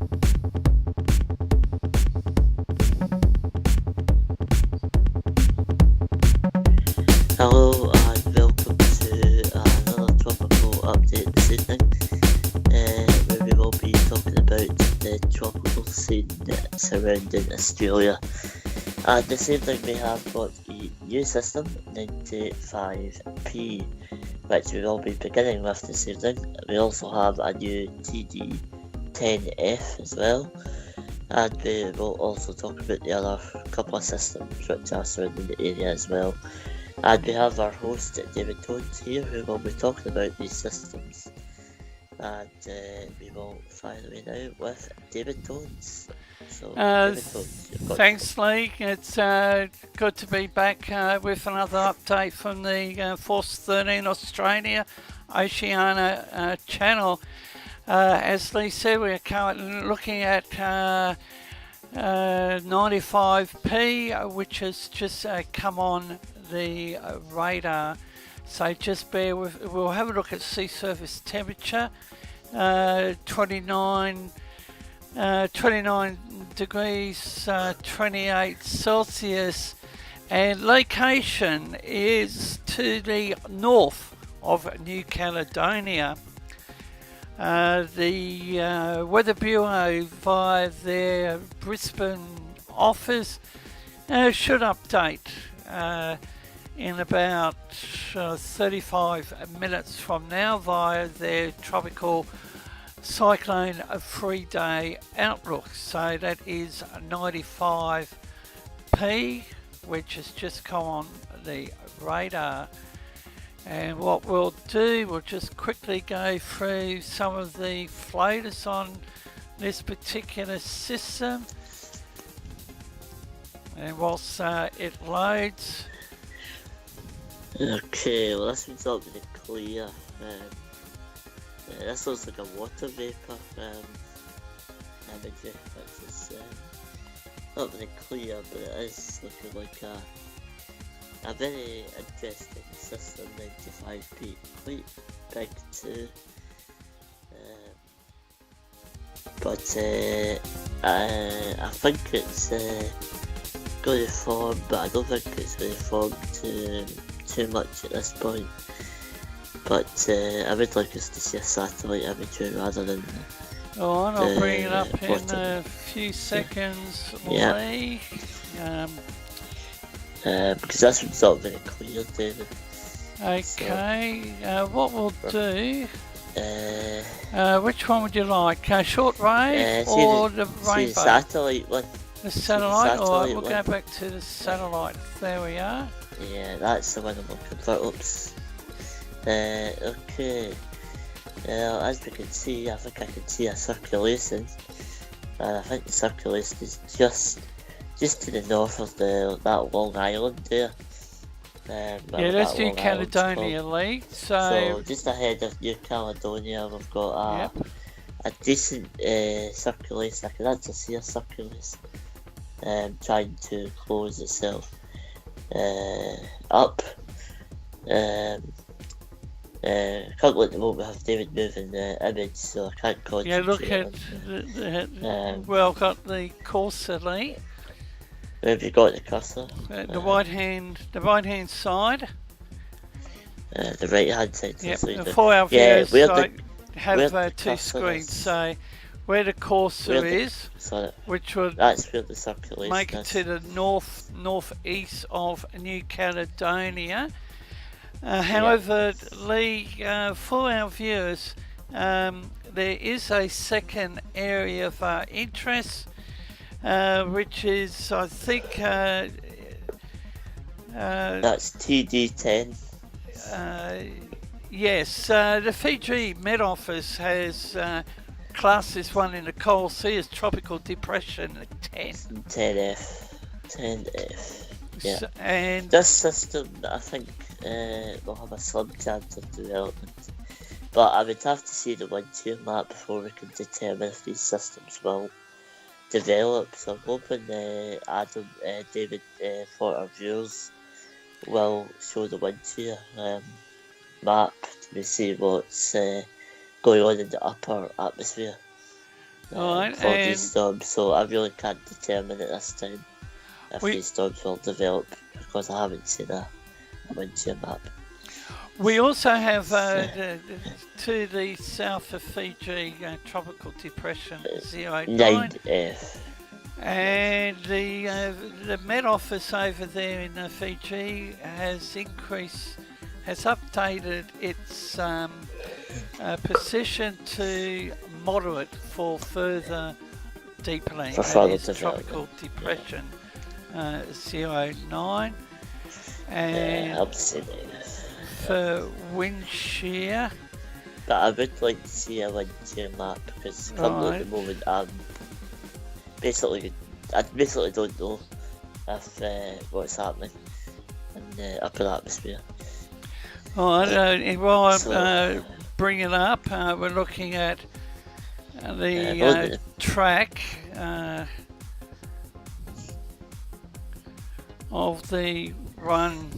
Hello and welcome to another tropical update this evening, where we will be talking about the tropical scene surrounding Australia. And this evening we have got a new system, 95P, which we will be beginning with this evening. We also have a new TD10F as well, and we will also talk about the other couple of systems which are surrounding the area as well. And we have our host David Tones here, who will be talking about these systems. And we will fire away now with David Tones. So, David Tones, thanks, Lee. It's good to be back with another update from the Force 13 Australia Oceania channel. As Lee said, we're currently looking at 95P, which has just come on the radar. So just bear with, we'll have a look at sea surface temperature, 29 degrees 28 Celsius, and location is to the north of New Caledonia. The Weather Bureau via their Brisbane office should update in about 35 minutes from now via their tropical cyclone 3-day outlook. So that is 95P, which has just come on the radar. And what we'll do, we'll just quickly go through some of the floaters on this particular system. And whilst it loads. Okay, well this one's not really clear. This looks like a water vapour imagery, which is not very clear, but it is looking like a very interesting system, 95P, quite big too. But I think it's going to form, but I don't think it's going to form too much at this point. But I would like us to see a satellite imagery rather than. Oh, and I'll bring it up in a few seconds, Lee. Because this one's not very clear, David. Okay, so, what we'll do. Which one would you like? Short wave or the rainbow? The satellite one. The satellite? Alright, we'll go back to the satellite. There we are. Yeah, that's the one I'm looking for. Oops. Okay. As we can see, I think I can see a circulation. And I think the circulation is just to the north of that long island there. Yeah, let's do Caledonia, Lee. So just ahead of New Caledonia, we've got a decent circulation. I can actually see a circulation trying to close itself up. Currently at the moment we have David moving the image, so I can't concentrate. Yeah, look at well, got the cursor, Lee. Where have you got the cursor? The right hand side. The right hand side. Yep. For our viewers, have two screens. Is. So where the cursor is, which would that's where the circulation make it to the northeast of New Caledonia. However, Lee, for our viewers, there is a second area of interest, which is, I think, that's TD10. Yes, the Fiji Met Office has classed this one in the Coral Sea as Tropical Depression 10. 10F. Yeah. And this system, I think, will have a slim chance of development. But I would have to see the wind-shear map before we can determine if these systems will develop. So I'm hoping Adam, David, for our viewers, will show the wind-shear map to see what's going on in the upper atmosphere. Alright, for and these storms, so I really can't determine at this time if these storms will develop because I haven't seen a wind shear map. we also have to the south of Fiji tropical depression 09. 9F. And the Met Office over there in Fiji has updated its position to moderate for further deepening. For further That is tropical depression 09. And I'll say that. for wind shear, But I would like to see a wind shear map because currently at the moment I basically don't know if what's happening in the upper atmosphere. Alright, while I'm bringing it up, we're looking at the track of the run.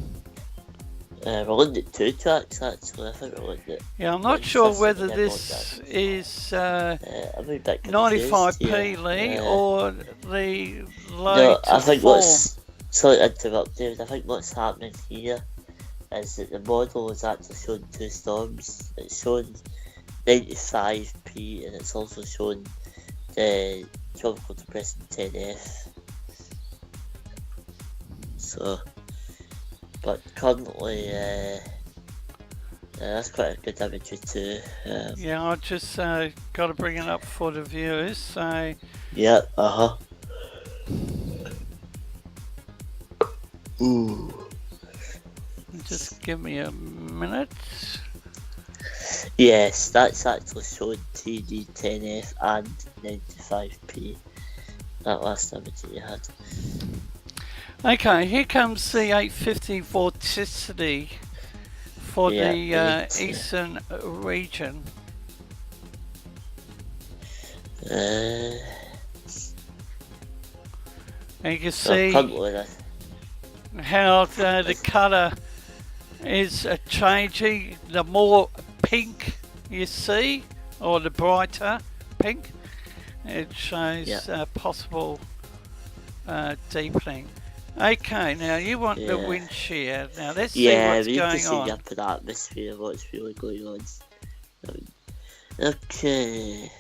We're looking at 2 tracks actually. I think we're looking at. Yeah, I'm not sure whether this is 95p Lee or the low No, to I think form. sorry to interrupt, David. I think what's happening here is that the model is actually showing 2 storms. It's showing 95p and it's also showing the tropical depression 10F. So, but currently, that's quite a good imagery too. Yeah, I just got to bring it up for the viewers. So yeah, Ooh. just give me a minute. Yes, that's actually showing TD 10F and 95p. That last image that you had. Okay, here comes the 850 vorticity for the eastern region. And you can see how the colour is changing. The more pink you see, or the brighter pink, it shows possible deepening. Okay, now you want the wind shear. Now let's see what's going on. Yeah, we need to see the upper atmosphere, what's really going on. Okay.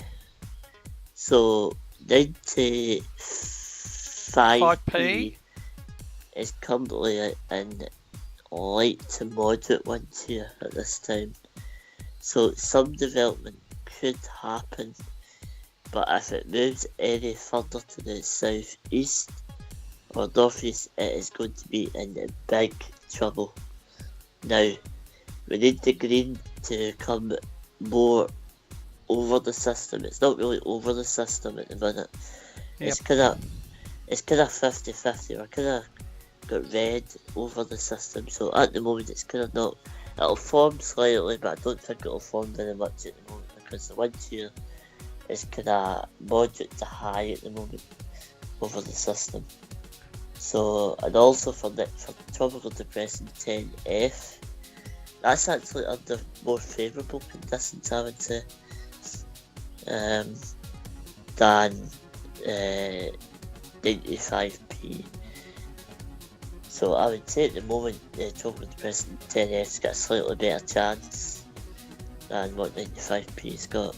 So, 95p is currently in light to moderate wind shear at this time. So, some development could happen, but if it moves any further to the southeast or northeast, it is going to be in big trouble. Now, we need the green to come more over the system. It's not really over the system at the minute. Yep. It's kind of 50-50. We're kind of got red over the system. So at the moment, it's kind of not. It'll form slightly, but I don't think it'll form very much at the moment because the wind shear is kind of moderate to high at the moment over the system. So, and also for tropical depression 10F, that's actually under more favourable conditions, I would say, than 95p. So I would say at the moment the tropical depression 10F's got a slightly better chance than what 95p's got.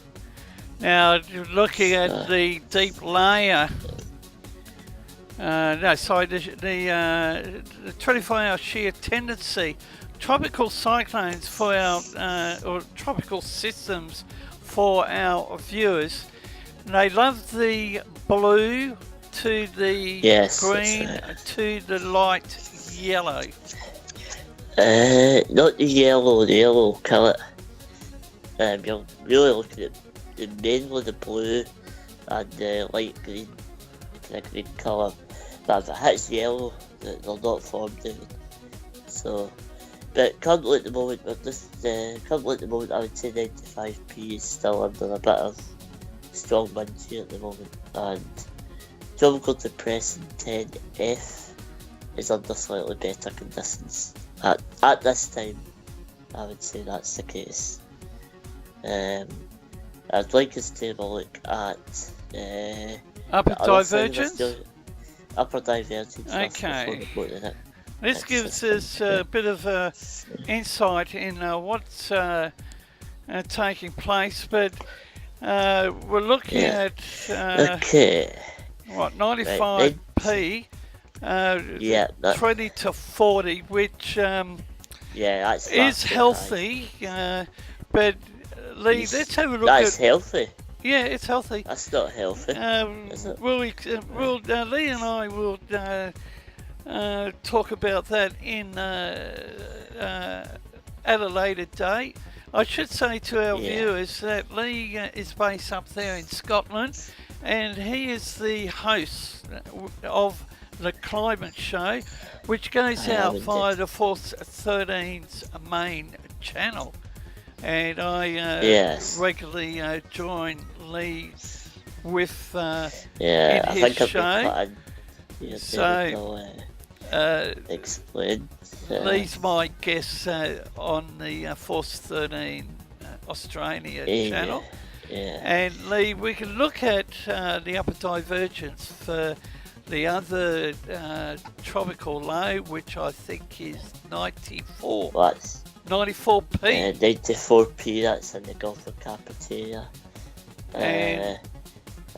Now, looking at the deep layer, the 24-hour shear tendency, tropical cyclones for our, or tropical systems for our viewers, they love the blue to the green to the light yellow. Not the yellow colour. You're really looking at mainly the blue and the light green, kind of green colour. But if it hits yellow, they'll not form, David. So, but currently at the moment, I would say 95p is still under a bit of strong wind shear at the moment, and tropical depression 10F is under slightly better conditions. At this time, I would say that's the case. I'd like us to have a look at Upper the other side of divergence? Australia, upper divergence. That's Okay. before we go to that. This gives us a bit of insight in what's taking place, but we're looking at Okay. what 95p, Yeah, 20 to 40, which that's is far too healthy. But Lee, high. let's have a look That's at. healthy. Yeah, it's healthy. That's not healthy. Is it? Lee and I will talk about that in at a later date. I should say to our viewers that Lee is based up there in Scotland, and he is the host of the Climate Show, which goes out via the Force 13's main channel. And I regularly join Lee with in his show. Explain. Lee's my guest on the Force 13 Australia channel. And Lee, we can look at the upper divergence for the other tropical low, which I think is 94. What's 94p. 94p, that's in the Gulf of Carpentaria. And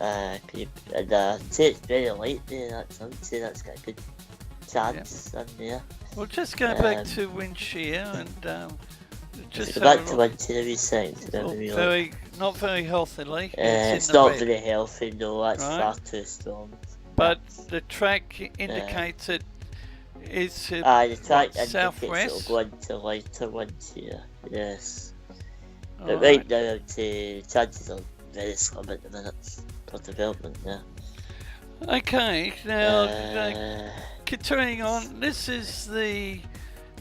I'd say it's very light there, I'd say that's got a good chance in there. We'll just go back to wind shear and just go back to wind shear every second. Not very healthily. It's not very healthy, no, that's far too strong. But the track indicates it is the track southwest. It'll go into lighter winds here, yes. But right now, I'd say chances are very slim at the minute for development there. Okay, now continuing on, this is the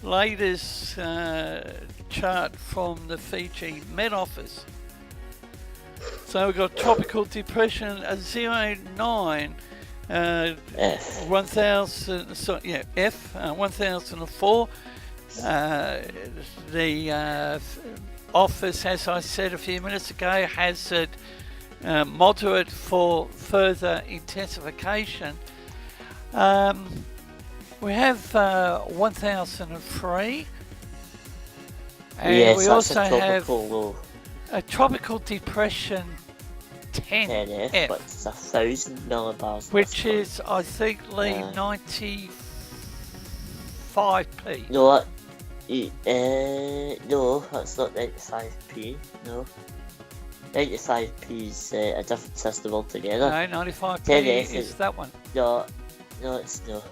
latest chart from the Fiji Met Office. So we've got tropical depression 09. F. 1000, so yeah, F 1004. The office, as I said a few minutes ago, has it moderate for further intensification. We have 1003, and we also have a tropical depression 10F, but it's 1,000 millibars, which is, I think, Lee, 95p. No, no, that's not 95p. No, 95p is a different system altogether. No, 95p is that one. No, it's no.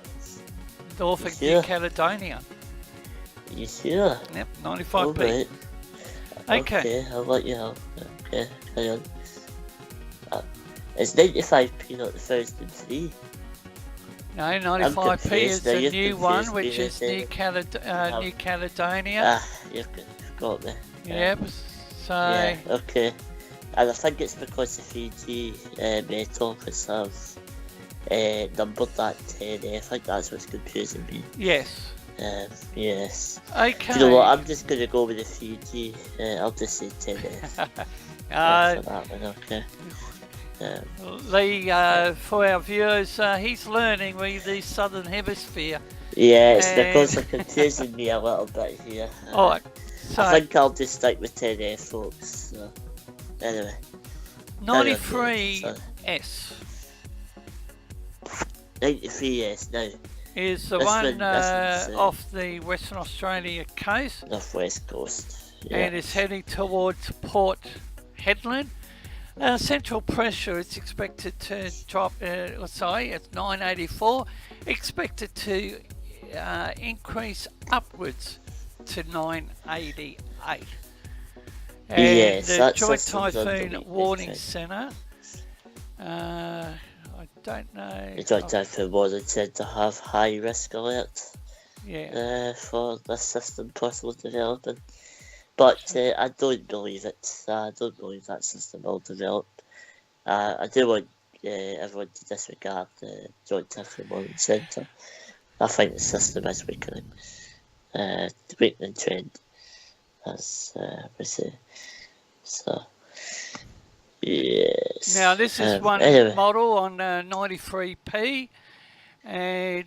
Norfolk, New Caledonia. You sure? Yep, 95p. Right. Okay, I'll let you have. Okay, carry on. It's 95p, not the 1,003. No, 95p is the new one, which is New Caledonia. You've got me. Yep, so... Yeah, okay. And I think it's because the Fiji Met Office have numbered that 10F. I think that's what's confusing me. Yes. Yes. Okay. Do you know what? I'm just going to go with the Fiji. I'll just say 10F. For that one, okay. Lee, for our viewers, he's learning with the Southern Hemisphere. Yeah, it's because they're confusing me a little bit here. Alright, so I think I'll just stick with 10F, folks. So, anyway. 93S. 93S now. Is the one off the Western Australia coast. Northwest coast. Yeah. And is heading towards Port Hedland. Central pressure is expected to drop, it's 984, expected to increase upwards to 988. And yes, the Joint Typhoon Warning Centre, I don't know. The Joint Typhoon Warning Centre have high risk alert for this system possible developing. But I don't believe it. I don't believe that system will develop. I do want everyone to disregard the Joint Typhoon Warning Centre. I think the system is weakening. The weakening trend, as we say. So, Yes. Now, this is one Anyway, model on 93p, and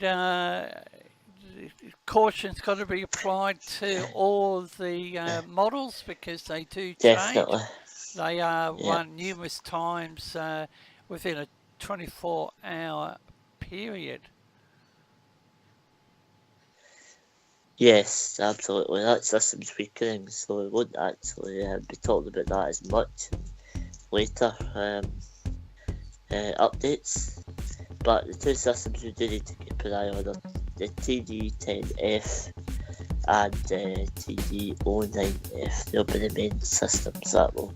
caution's got to be applied to all the models because they do change. definitely. They are Yeah. run numerous times within a 24-hour period. Yes, absolutely. That system's weakening, so we won't actually be talking about that as much later updates. But the two systems we do need to keep an eye on are the TD10F and TD09F. They'll be the main systems that we'll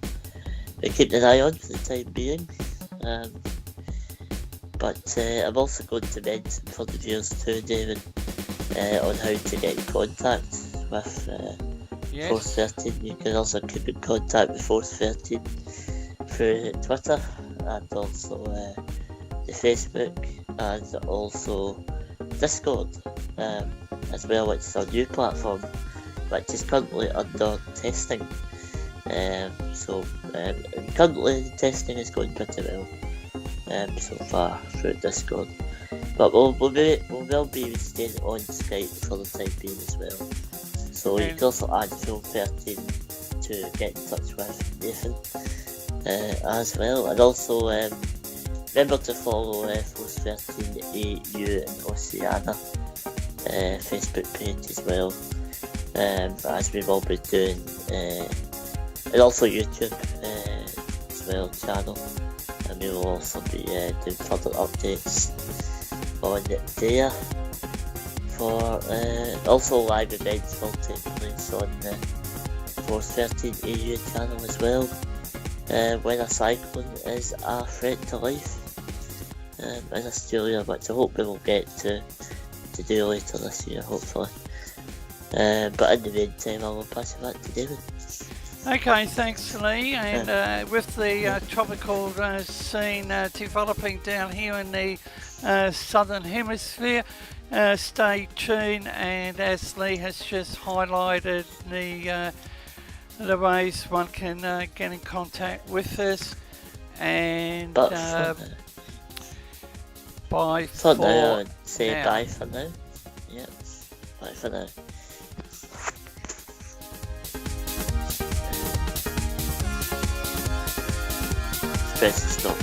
be keeping an eye on for the time being. But I'm also going to mention for the viewers too, David, on how to get in contact with Force 13. You can also keep in contact with Force 13 through Twitter and also the Facebook and also Discord as well, which is our new platform, which is currently under testing. So currently the testing is going pretty well so far through Discord. But we'll be staying on Skype for the time being as well. So you can also add Phil 13 to get in touch with Nathan as well. And also remember to follow Force 13 AU and Oceania Facebook page as well. As we will be doing, and also YouTube as well channel. And we will also be doing further updates on there for also live events will take place on the Force 13 AU channel as well when a cyclone is a threat to life in Australia, which I hope we will get to do later this year hopefully. But in the meantime I will pass it back to David. Okay, thanks Lee, and with the tropical scene developing down here in the southern hemisphere, stay tuned, and as Lee has just highlighted the ways one can get in contact with us, and bye for now, I'd say bye for now. Yeah, bye for now. Press stop.